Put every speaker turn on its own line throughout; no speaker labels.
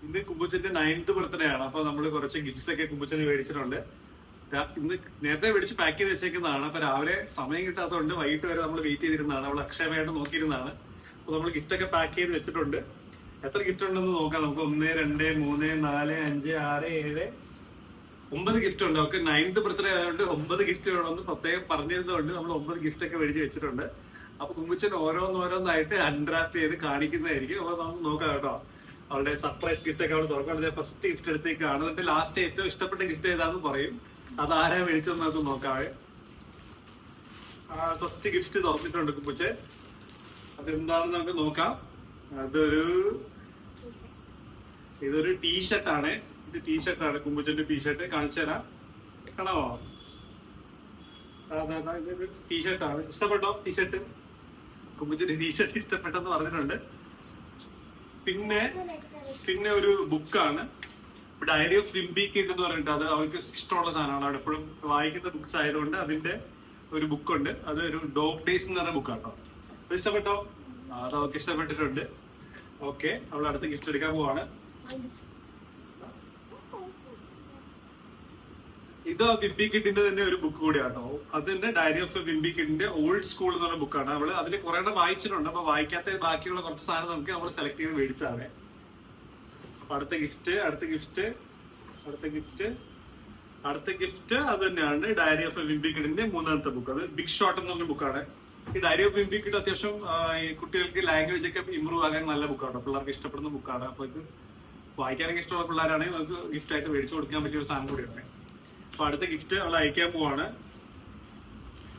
ഇന്ന് കുമ്പുച്ചന്റെ 9th birthday ആണ്. അപ്പൊ നമ്മള് കുറച്ച് ഗിഫ്റ്റ്സ് ഒക്കെ കുമ്പുച്ചന് മേടിച്ചിട്ടുണ്ട്. ഇന്ന് നേരത്തെ മേടിച്ച് പാക്ക് ചെയ്ത് വെച്ചേക്കുന്നതാണ്. അപ്പൊ രാവിലെ സമയം കിട്ടാത്തതുകൊണ്ട് വൈകിട്ട് വരെ നമ്മൾ വെയിറ്റ് ചെയ്തിരുന്നതാണ്. അവൾ അക്ഷമയായിട്ട് നോക്കിയിരുന്നതാണ്. അപ്പൊ നമ്മൾ ഗിഫ്റ്റ് ഒക്കെ പാക്ക് ചെയ്ത് വെച്ചിട്ടുണ്ട്. എത്ര ഗിഫ്റ്റ് ഉണ്ടെന്ന് നോക്കാം. നമുക്ക് 1, 2, 3, 4, 5, 6, 7, 9 ഗിഫ്റ്റ് ഉണ്ട്. അവർക്ക് 9th ബർത്ത്ഡേ ആയതുകൊണ്ട് 9 ഗിഫ്റ്റ് വേണമെന്ന് പ്രത്യേകം പറഞ്ഞിരുന്നതുകൊണ്ട് നമ്മൾ 9 ഗിഫ്റ്റ് ഒക്കെ മേടിച്ച് വെച്ചിട്ടുണ്ട്. അപ്പൊ കുമ്പുച്ചൻ ഓരോന്നോരോന്നായിട്ട് അൺറാപ്പ് ചെയ്ത് കാണിക്കുന്നതായിരിക്കും. അപ്പൊ നമുക്ക് നോക്കാം കേട്ടോ. അവളുടെ സർപ്രൈസ് ഗിഫ്റ്റ് ഒക്കെ അവൾ തുറക്കുന്നത് ഫസ്റ്റ് ഗിഫ്റ്റ് എടുത്തേക്കാണ്. എന്നിട്ട് ലാസ്റ്റ് ഏറ്റവും ഇഷ്ടപ്പെട്ട ഗിഫ്റ്റ് ഏതാന്ന് പറയും. അത് ആരാ മേടിച്ചതെന്ന് നമുക്ക് നോക്കാവേ. ഫസ്റ്റ് ഗിഫ്റ്റ് തുറന്നിട്ടുണ്ട് കുമ്പുച്ചൻ. അതെന്താണെന്ന് നമുക്ക് നോക്കാം. ഇതൊരു ടീഷർട്ടാണ്. ഇത് ടീഷർട്ടാണ്, കുമ്പുച്ചന്റെ ടീഷർട്ട്. കാണിച്ചു തരാം, കാണാമോ? ഇതൊരു ടീഷർട്ടാണ്. ഇഷ്ടപ്പെട്ടോ ടീഷർട്ട്? കുമ്പുച്ചന്റെ ടീഷർട്ട് ഇഷ്ടപ്പെട്ടെന്ന് പറഞ്ഞിട്ടുണ്ട്. പിന്നെ ഒരു ബുക്കാണ്, ഡയറി ഓഫ് വിംബി കിഡ് എന്ന് പറഞ്ഞിട്ട്. അത് അവർക്ക് ഇഷ്ടമുള്ള സാധനമാണ്. അവിടെ എപ്പോഴും വായിക്കുന്ന ബുക്സ് ആയതുകൊണ്ട് അതിന്റെ ഒരു ബുക്കുണ്ട്. അത് ഒരു ഡോഗ് ഡേയ്സ് എന്ന് പറഞ്ഞ ബുക്കാട്ടോ. അത് ഇഷ്ടപ്പെട്ടോ? അത് അവർക്ക് ഇഷ്ടപ്പെട്ടിട്ടുണ്ട്. ഓക്കെ, അവൾ അടുത്ത ഗിഫ്റ്റ് എടുക്കാൻ പോവാണ്. ഇത് വിംബി കിഡിന്റെ തന്നെ ഒരു ബുക്ക് കൂടിയാട്ടോ. അതിന്റെ ഡയറി ഓഫ് വിംബി കിഡിന്റെ ഓൾഡ് സ്കൂൾ എന്ന് പറഞ്ഞ ബുക്കാണ്. അവള് അതിന് കുറെ വായിച്ചിട്ടുണ്ട്. അപ്പൊ വായിക്കാത്ത ബാക്കിയുള്ള കുറച്ച് സാധനം നമുക്ക് നമ്മൾ സെലക്ട് ചെയ്ത് മേടിച്ചാണ്. അടുത്ത ഗിഫ്റ്റ് അത് തന്നെയാണ് ഡയറി ഓഫ് വിംബി കിഡിന്റെ 3ാമത്തെ ബുക്ക്. അത് ബിഗ് ഷോട്ട് എന്ന് പറഞ്ഞ ബുക്കാണ്. ഈ ഡയറി ഓഫ് വിംബി കിഡ് അത്യാവശ്യം ഈ കുട്ടികൾക്ക് ലാംഗ്വേജ് ഒക്കെ ഇമ്പ്രൂവ് ആകാൻ നല്ല ബുക്കാണ്. പിള്ളേർക്ക് ഇഷ്ടപ്പെടുന്ന ബുക്കാണ്. അപ്പൊ ഇത് വായിക്കാനൊക്കെ ഇഷ്ടമുള്ള പിള്ളേരാണെങ്കിൽ നമുക്ക് ഗിഫ്റ്റ് ആയിട്ട് മേടിച്ചു കൊടുക്കാൻ പറ്റിയ ഒരു സാധനം കൂടിയാണ്. അപ്പൊ അടുത്ത ഗിഫ്റ്റ് അവൾ അയക്കാൻ പോവാണ്.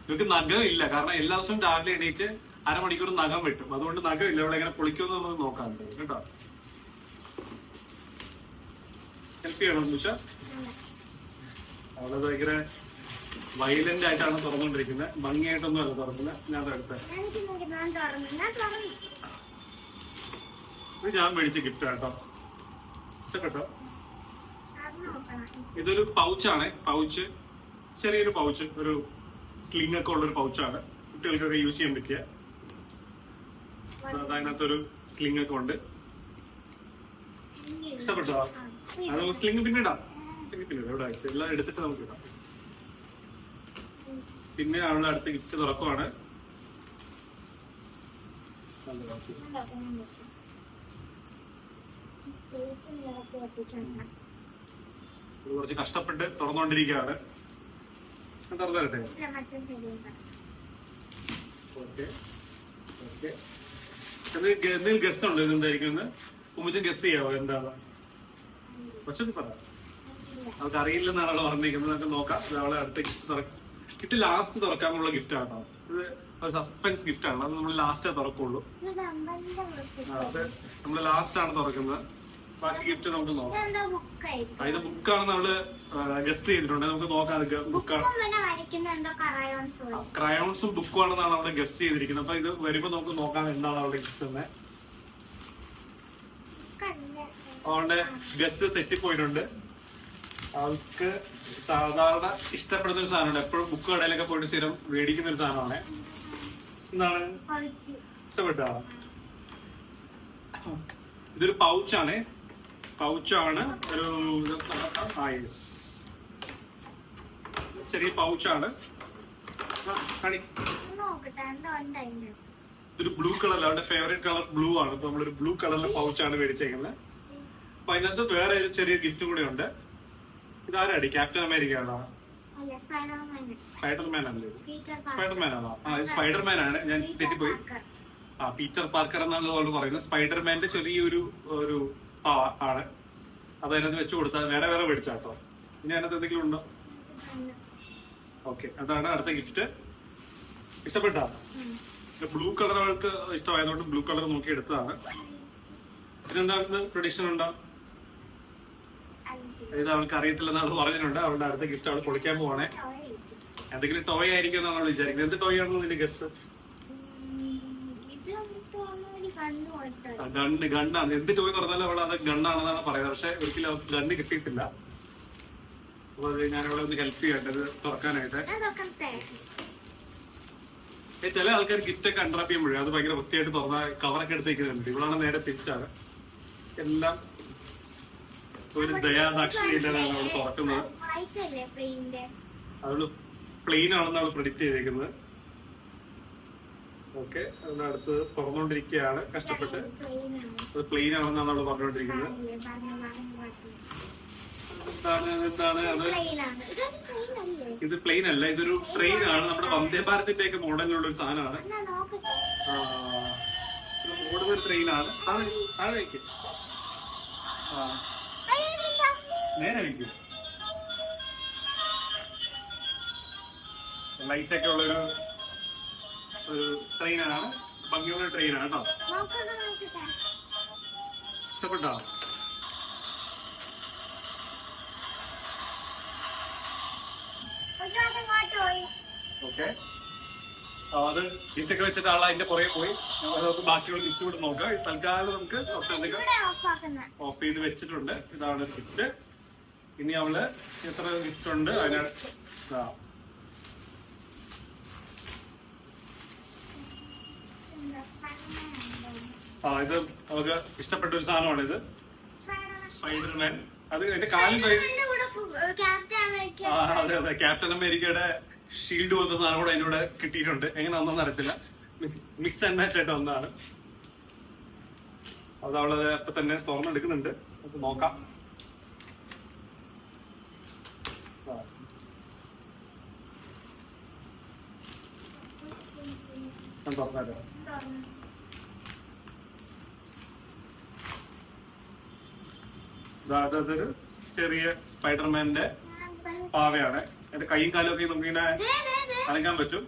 ഇവർക്ക് നഖം ഇല്ല, കാരണം എല്ലാ ദിവസവും രാവിലെ എണീറ്റ് അരമണിക്കൂർ നഖം വെട്ടും. അതുകൊണ്ട് നഖം ഇല്ല. അവളെ എങ്ങനെ പൊളിക്കുമെന്ന് നമുക്ക് നോക്കാം കേട്ടോ. ഹെൽപ്പ് ചെയ്യണോ നിമിഷ? അവളത് ഭയങ്കര വയലന്റ് ആയിട്ടാണ് തുറന്നുകൊണ്ടിരിക്കുന്നത്. ഭംഗിയായിട്ടൊന്നും അല്ല തുറക്കുന്നത്. ഞാൻ അടുത്ത ഞാൻ മേടിച്ച ഗിഫ്റ്റ് കേട്ടോ. ഇഷ്ടപ്പെട്ടോ? ഇതൊരു പൗച്ചാണ്. പൗച്ച്, ചെറിയൊരു പൗച്ച്, ഒരു സ്ലിംഗ് ഒക്കെ ഉള്ളൊരു പൗച്ചാണ്. കുട്ടികൾക്കൊക്കെ യൂസ് ചെയ്യാൻ പറ്റിയ. അതിനകത്തൊരു സ്ലിംഗ് ഒക്കെ ഉണ്ട്. ഇഷ്ടപ്പെട്ടോ? അത് സ്ലിംഗ് പിന്നെ ഇടാം. എവിടെ എല്ലാം എടുത്തിട്ട് നമുക്ക് ഇടാം. പിന്നെ അവളുടെ അടുത്ത ഗിഫ്റ്റ് തുറക്കുവാണ്. കുറച്ച് കഷ്ടപ്പെട്ട് തുറന്നുകൊണ്ടിരിക്കുകയാണ്. തുറന്നു തരട്ടെ? എന്തെങ്കിലും ഗസ് ഉണ്ടോ ഇതെന്തായിരിക്കും? കുമ്പുച്ചൻ ഗസ് ചെയ്യാവോ എന്താണ്? പക്ഷെ പറ, അവൾക്ക് അറിയില്ലെന്നാണ് അവളെ പറഞ്ഞിരിക്കുന്നത്. നമുക്ക് നോക്കാം. അവളെ അടുത്ത ഗിഫ്റ്റ് ലാസ്റ്റ് തുറക്കാനുള്ള ഗിഫ്റ്റ് ആണോ? ഇത് ഒരു സസ്പെൻസ് ഗിഫ്റ്റ് ആണ്. അത് നമ്മൾ ലാസ്റ്റേ തുറക്കുള്ളൂ. അത് നമ്മൾ ലാസ്റ്റ് ആണ് തുറക്കുന്നത്. ബാക്കി ഗിഫ്റ്റ് നമുക്ക് നോക്കാം. ഇത് ബുക്കാണെന്ന് നമ്മള് ഗസ് ചെയ്തിട്ടുണ്ട്. നമുക്ക് നോക്കാം. ക്രയോൺസും ബുക്കും ആണെന്നാണ് നമ്മള് ഗസ് ചെയ്തിരിക്കുന്നത്. അപ്പൊ ഇത് വരുമ്പോ നമുക്ക് നോക്കാം എന്താണ് അവളുടെ ഗിഫ്റ്റ് തന്നെ. അവളുടെ ഗസ് തെറ്റിപ്പോയിട്ടുണ്ട്. അവൾക്ക് സാധാരണ ഇഷ്ടപ്പെടുന്ന ഒരു സാധനമാണ്. എപ്പോഴും ബുക്ക് കടയിലൊക്കെ പോയിട്ട് സ്ഥിരം മേടിക്കുന്ന ഒരു സാധനമാണ്. എന്താണ്? ഇഷ്ടപ്പെട്ടോ? ഇതൊരു പൗച്ചാണ്. ഒരു ചെറിയ പൗച്ചാണ്. ഇതൊരു ബ്ലൂ കളർ, അവരുടെ ഫേവറേറ്റ് കളർ ബ്ലൂ ആണ്. അപ്പൊ നമ്മളൊരു ബ്ലൂ കളറിലെ പൗച്ചാണ് മേടിച്ചേക്കുന്നത്. അപ്പൊ അതിനകത്ത് വേറെ ഒരു ചെറിയ ഗിഫ്റ്റ് കൂടെ ഉണ്ട്. ഇതാരാടി? ക്യാപ്റ്റൻ അമേരിക്ക ആണോ? സ്പൈഡർമാൻ അല്ലേ? സ്പൈഡർമാൻ ആണോ? ഇത് സ്പൈഡർമാൻ ആണ്. ഞാൻ തെറ്റിപ്പോയി. പീറ്റർ പാർക്കർ എന്നാണ് അവള് പറയുന്നത്. സ്പൈഡർമാന്റെ ചെറിയൊരു ആണ്. അത് അതിനകത്ത് വെച്ച് കൊടുത്താൽ വേറെ മേടിച്ചാട്ടോ. ഇനി അതിനകത്ത് എന്തെങ്കിലും ഉണ്ടോ? ഓക്കെ, അതാണ് അടുത്ത ഗിഫ്റ്റ്. ഇഷ്ടപ്പെട്ടോ? ബ്ലൂ കളർ അവൾക്ക് ഇഷ്ടമായതുകൊണ്ട് ബ്ലൂ കളർ നോക്കി എടുത്തതാണ്. ഇതിനെന്താണെന്ന് പ്രഡിക്ഷൻ ഉണ്ടോ? ഇത് അവൾക്ക് അറിയത്തില്ലെന്നാണ് പറഞ്ഞിട്ടുണ്ട്. അവളുടെ അടുത്ത ഗിഫ്റ്റ് അവൾ പൊളിക്കാൻ പോവാണേ. എന്തെങ്കിലും ടോയ് ആയിരിക്കും എന്നാണ് അവൾ വിചാരിക്കുന്നത്. എന്ത് ടോയ് ആണെന്ന് നിന്റെ ഗസ്? ഗണ്ണാണ്. എന്ത് ടോയ് തുറന്നാലും അവൾ അത് ഗണ്ണാണെന്നാണ് പറയുന്നത്. പക്ഷെ ഒരിക്കലും അവൾക്ക് ഗണ്ണ് കിട്ടിയിട്ടില്ല. അപ്പൊ അത് ഞാൻ അവളെ ഒന്ന് ഹെൽപ്പ് ചെയ്യട്ടെ ഇത് തുറക്കാനായിട്ട്. ചില ആൾക്കാർ ഗിഫ്റ്റ് ഒക്കെ അൺറാപ്പ് ചെയ്യുമ്പോഴേ അത് ഭയങ്കര വൃത്തിയായിട്ട് തുറന്ന കവറൊക്കെ എടുത്തേക്കുന്നുണ്ട്. ഇവളാണ് നേരെ തിരിച്ചാണ്. എല്ലാം ഒരു ദയാദാക്ഷിണ്യമാണ് അവൾ തുറക്കുന്നത്. അവള് പ്ലെയിൻ ആണെന്ന് അവൾ പ്രെഡിക്റ്റ് ചെയ്തേക്കുന്നത്. ഓക്കെ, അതിനടുത്ത് തുറന്നുകൊണ്ടിരിക്കുകയാണ് കഷ്ടപ്പെട്ട്. അത് പ്ലെയിൻ ആണെന്നാണ് അവള് പറഞ്ഞുകൊണ്ടിരിക്കുന്നത്. എന്താണ് അത്? ഇത് പ്ലെയിൻ അല്ല, ഇതൊരു ട്രെയിൻ ആണ്. നമ്മുടെ വന്ദേ ഭാരതിന്റെ ഒക്കെ മോഡലിലുള്ള ഒരു സാധനമാണ്. ഓടുന്ന ഒരു ട്രെയിനാണ്. താഴെ വയ്ക്കും, നേരെ വയ്ക്കും. ലൈറ്റ് ഒക്കെ ഉള്ളൊരു ട്രെയിനാണ്. ഭംഗിയുള്ള ട്രെയിനാണ് കേട്ടോ. ഇഷ്ടപ്പെട്ടോ? ഓക്കെ, അത് ഗിഫ്റ്റൊക്കെ വെച്ചിട്ട് ആൾ അതിന്റെ പുറകെ പോയി. നമുക്ക് ബാക്കിയുള്ള ഗിഫ്റ്റ് കൂടെ നോക്കാം. തൽക്കാലം നമുക്ക് ഓഫ് ചെയ്ത് വെച്ചിട്ടുണ്ട്. ഇതാണ് ഗിഫ്റ്റ്. ഇനി അവള് എത്ര ഗിഫ്റ്റ് ഉണ്ട് അതിനകത്ത് ഇത് നമുക്ക് ഇഷ്ടപ്പെട്ട ഒരു സാധനമാണ്. ഇത് സ്പൈഡർമാൻ. അത് എന്റെ കാലും അതെ അതെ, ക്യാപ്റ്റൻ അമേരിക്കയുടെ ഷീൽഡ് പോലത്തെ സാധനം കൂടെ അതിനോട് കിട്ടിയിട്ടുണ്ട്. എങ്ങനെയാണെന്നൊന്നും അറിയത്തില്ല, മിക്സ് ആൻഡ് മാച്ച് ആയിട്ട് ഒന്നാണ്. അത് അവളത് അപ്പൊ തന്നെ തുറന്നെടുക്കുന്നുണ്ട്. നമുക്ക് നോക്കാം. ഞാൻ തുറന്നാലോ? അതൊരു ചെറിയ സ്പൈഡർമാന്റെ പാവയാണ്. എന്റെ കൈയും കാലും ഒക്കെ നമുക്കിങ്ങനെ അനങ്ങാൻ പറ്റും.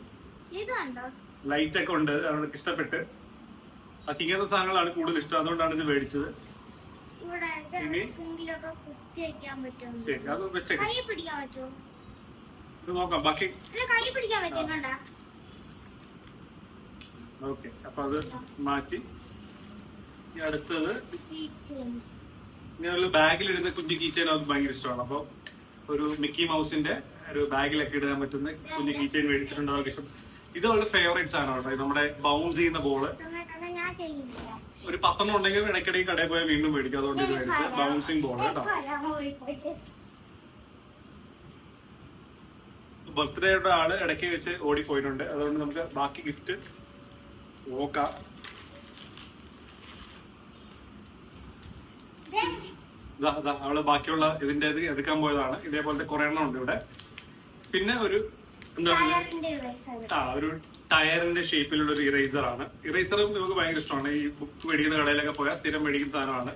ലൈറ്റ് ഒക്കെ ഉണ്ട്. അവർക്ക് ഇഷ്ടപ്പെട്ട്. അത് ഇങ്ങനത്തെ സാധനങ്ങളാണ് കൂടുതൽ ഇഷ്ടം. അതുകൊണ്ടാണ് ഇത് മേടിച്ചത്. അത് വെച്ചേക്കാം, ഇത് നോക്കാം ബാക്കി. ഓക്കെ, അപ്പൊ അത് മാറ്റി. അടുത്തത് ഇങ്ങനെയുള്ള ബാഗിലിടുന്ന കുഞ്ഞു കീച്ചെയിൻ അവർക്ക് ഭയങ്കര ഇഷ്ടമാണ്. അപ്പൊ ഒരു മിക്കി മൗസിന്റെ ഒരു ബാഗിലൊക്കെ ഇടാൻ പറ്റുന്ന കുഞ്ഞു കീച്ചെയിൻ മേടിച്ചിട്ടുണ്ട്. അവർക്ക് ഇഷ്ടം. ഇത് അവളുടെ ഫേവറേറ്റ് സാധനമാണ്. നമ്മുടെ ബൗൺസ് ചെയ്യുന്ന ബോള്. ഒരു 10 ഉണ്ടെങ്കിൽ ഇടയ്ക്കിടയ്ക്ക് കടയിൽ പോയാൽ വീണ്ടും മേടിക്കും. അതുകൊണ്ട് ഇത് മേടിച്ചത് ബൗൺസിങ് ബോൾ കേട്ടോ. ബർത്ത്ഡേയുടെ ആള് ഇടയ്ക്ക് വെച്ച് ഓടിപ്പോയിട്ടുണ്ട്. അതുകൊണ്ട് നമുക്ക് ബാക്കി ഗിഫ്റ്റ് നോക്കാം. അവള് ബാക്കിയുള്ള ഇതിന്റെ എടുക്കാൻ പോയതാണ്. ഇതേപോലത്തെ കുറെ എണ്ണം ഉണ്ട് ഇവിടെ. പിന്നെ ഒരു എന്താണ്, ഒരു ടയറിന്റെ ഷേപ്പിലുള്ള ഒരു ഇറേസർ ആണ്. ഇറേസറും നമുക്ക് ഭയങ്കര ഇഷ്ടമാണ്. ഈ ബുക്ക് മേടിക്കുന്ന കടയിലൊക്കെ പോയാൽ സ്ഥിരം മേടിക്കുന്ന സാധനമാണ്.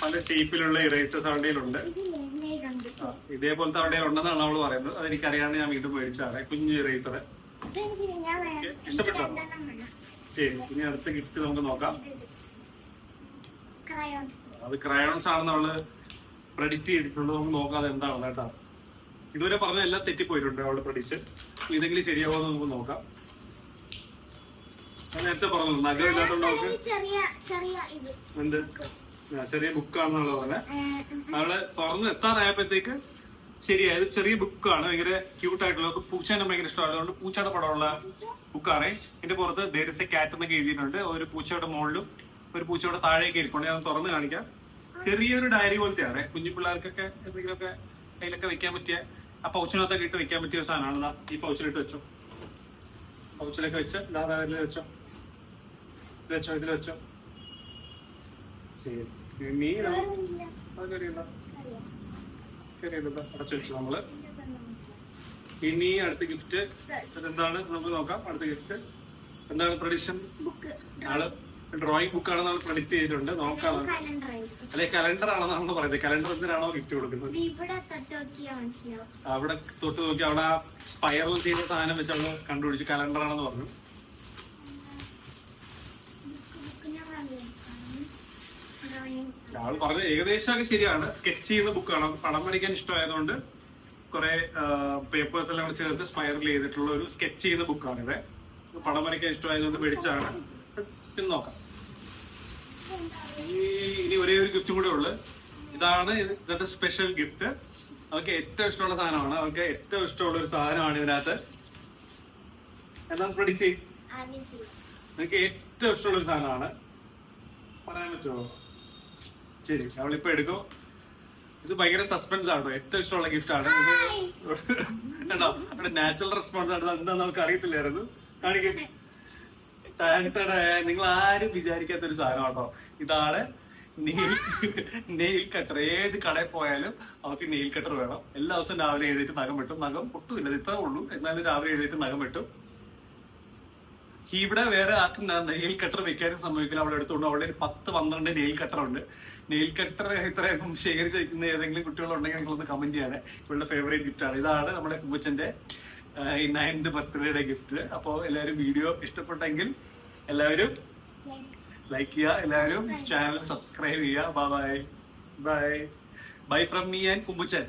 പല ഷേപ്പിലുള്ള ഇറേസേഴ്സ് അവരുടെയിലുണ്ട്. ഇതേപോലത്തെ അവിടെ ഉണ്ടെന്നാണ് അവള് പറയുന്നത്. അതെനിക്കറിയാണ്ട് ഞാൻ വീണ്ടും മേടിച്ചാണ് കുഞ്ഞു ഇറേസർ. ഇഷ്ടപ്പെട്ടോ? ശരി, ഇനി അടുത്ത ഗിഫ്റ്റ് നമുക്ക് നോക്കാം. അത് ക്രയോൺസ് ആണെന്ന് അവള് പ്രെഡിക്റ്റ് ചെയ്തിട്ടുണ്ട്. നമുക്ക് നോക്കാം അത് എന്താണെന്ന് കേട്ടോ. ഇതുവരെ പറഞ്ഞ എല്ലാം തെറ്റിപ്പോയിട്ടുണ്ട് അവള് പ്രഡിക്ഷൻ. ഇതെങ്കിലും ശരിയാവുമെന്ന് നമുക്ക് നോക്കാം. നേരത്തെ പറഞ്ഞു നഗരമില്ലാത്തോണ്ട് അവൾക്ക് എന്ത് ചെറിയ ബുക്കാണെന്നുള്ള പറഞ്ഞത്. അവള് തുറന്ന് എത്താറായപ്പോഴത്തേക്ക് ശരിയായത്. ചെറിയ ബുക്കാണ്, ഭയങ്കര ക്യൂട്ട് ആയിട്ടുള്ള. പൂച്ചേനെ ഭയങ്കര ഇഷ്ടമാണ്. അതുകൊണ്ട് പൂച്ചയുടെ പടമുള്ള ബുക്കാണ്. ഇതിന്റെ പുറത്ത് there is a cat എന്നൊക്കെ എഴുതിയിട്ടുണ്ട്. ഒരു പൂച്ചയുടെ മുകളിലും ഒരു പൂച്ചയുടെ താഴേക്ക് ഇരിക്കൊണ്ട്. ഞാൻ തുറന്ന് കാണിക്കാം. ചെറിയൊരു ഡയറി പോലത്തെയാണ്. കുഞ്ഞു പിള്ളേർക്കൊക്കെ എന്തെങ്കിലുമൊക്കെ കയ്യിലൊക്കെ വെക്കാൻ പറ്റിയ, ആ പൗച്ചിനകത്തൊക്കെ ഇട്ട് വെക്കാൻ പറ്റിയ ഒരു സാധനമാണ്. ഈ പൗച്ചിലിട്ട് വെച്ചോ. പൗച്ചിലൊക്കെ വെച്ച് ഇതിൽ വെച്ചോ, വെച്ചോ, ഇതിൽ വെച്ചോ. ശരി, നീ അടച്ചു വെച്ചു നമ്മള്. ഇനി അടുത്ത ഗിഫ്റ്റ് എന്താണ് നമുക്ക് നോക്കാം. അടുത്ത ഗിഫ്റ്റ് എന്താണ്? പ്രഡിക്ഷൻ ആള് ഡ്രോയിങ് ബുക്കാണ് നമ്മൾ പ്രഡിക്റ്റ് ചെയ്തിട്ടുണ്ട്. നോക്കാം. അല്ലെ കലണ്ടർ ആണെന്നാണ് പറയുന്നത്. കലണ്ടർ എന്തിനാണോ ഗിഫ്റ്റ് കൊടുക്കുന്നത്? അവിടെ തൊട്ട് നോക്കി അവിടെ സ്പൈറൽ ചെയ്ത സാധനം വെച്ച് അവള് കണ്ടുപിടിച്ച് കലണ്ടർ ആണെന്ന് പറഞ്ഞു. ആള് പറഞ്ഞ ഏകദേശമൊക്കെ ശരിയാണ്. സ്കെച്ച് ചെയ്യുന്ന ബുക്കാണ്. പടം വരയ്ക്കാൻ ഇഷ്ടമായതുകൊണ്ട് കുറെ പേപ്പേഴ്സ് എല്ലാം ചേർത്ത് സ്പൈറൽ ചെയ്തിട്ടുള്ള ഒരു സ്കെച്ച് ചെയ്യുന്ന ബുക്കാണ് ഇത്. പടം വരയ്ക്കാൻ ഇഷ്ടമായതുകൊണ്ട് മേടിച്ചാണ്. പിന്നെ നോക്കാം. ഇനി ഒരേ ഒരു ഗിഫ്റ്റും കൂടെ ഉള്ളു. ഇതാണ് ഇന്നത്തെ സ്പെഷ്യൽ ഗിഫ്റ്റ്. അവർക്ക് ഏറ്റവും ഇഷ്ടമുള്ള സാധനമാണ്. അവർക്ക് ഏറ്റവും ഇഷ്ടമുള്ള ഒരു സാധനമാണ് ഇതിനകത്ത്. എന്താണ് പ്രഡിക്റ്റ് ചെയ്യും? നിങ്ങൾക്ക് ഏറ്റവും ഇഷ്ടമുള്ള ഒരു സാധനമാണ്. പറയാൻ പറ്റുമോ? ശരി അവളിപ്പോ എടുക്കും. ഇത് ഭയങ്കര സസ്പെൻസ് ആണോ, ഏറ്റവും ഇഷ്ടമുള്ള ഗിഫ്റ്റ് ആണ് കേട്ടോ. അവിടെ നാച്ചുറൽ റെസ്പോൺസ് ആണ്, എന്താ നമുക്ക് അറിയത്തില്ലായിരുന്നു. കാണിക്കേ, നിങ്ങൾ ആരും വിചാരിക്കാത്ത ഒരു സാധനം കേട്ടോ. ഇതാണ് നെയിൽ കട്ടർ. ഏത് കടയിൽ പോയാലും അവർക്ക് നെയിൽ കട്ടർ വേണം. എല്ലാ ദിവസവും രാവിലെ എഴുതിയിട്ട് നഖം വെട്ടും. നഖം പൊട്ടുമില്ല, ഇത്രേ ഉള്ളൂ, എന്നാലും രാവിലെ എഴുതിയിട്ട് നഖം വെട്ടും. ഇവിടെ വേറെ ആർക്കും നെയിൽ കട്ടർ വെക്കാനും സംഭവിക്കില്ല. അവളെ എടുത്തുകൊണ്ട് അവളുടെ ഒരു 10-12 നെയിൽ കട്ടർ ഉണ്ട്. നെയിൽ കട്ടർ ഇത്രയും ശേഖരിച്ച് വെക്കുന്ന ഏതെങ്കിലും കുട്ടികളുണ്ടെങ്കിൽ നിങ്ങളൊന്ന് കമന്റ് ചെയ്യണേ. ഇവളുടെ ഫേവറേറ്റ് ഗിഫ്റ്റ് ആണ്. ഇതാണ് നമ്മുടെ കുമ്പച്ചന്റെ 9th ബർത്ത്ഡേയുടെ ഗിഫ്റ്റ്. അപ്പോൾ എല്ലാവരും വീഡിയോ ഇഷ്ടപ്പെട്ടെങ്കിൽ എല്ലാവരും ലൈക്ക് ചെയ്യുക, എല്ലാവരും ചാനൽ സബ്സ്ക്രൈബ് ചെയ്യുക. Bye bye bye from me and കുമ്പച്ചൻ.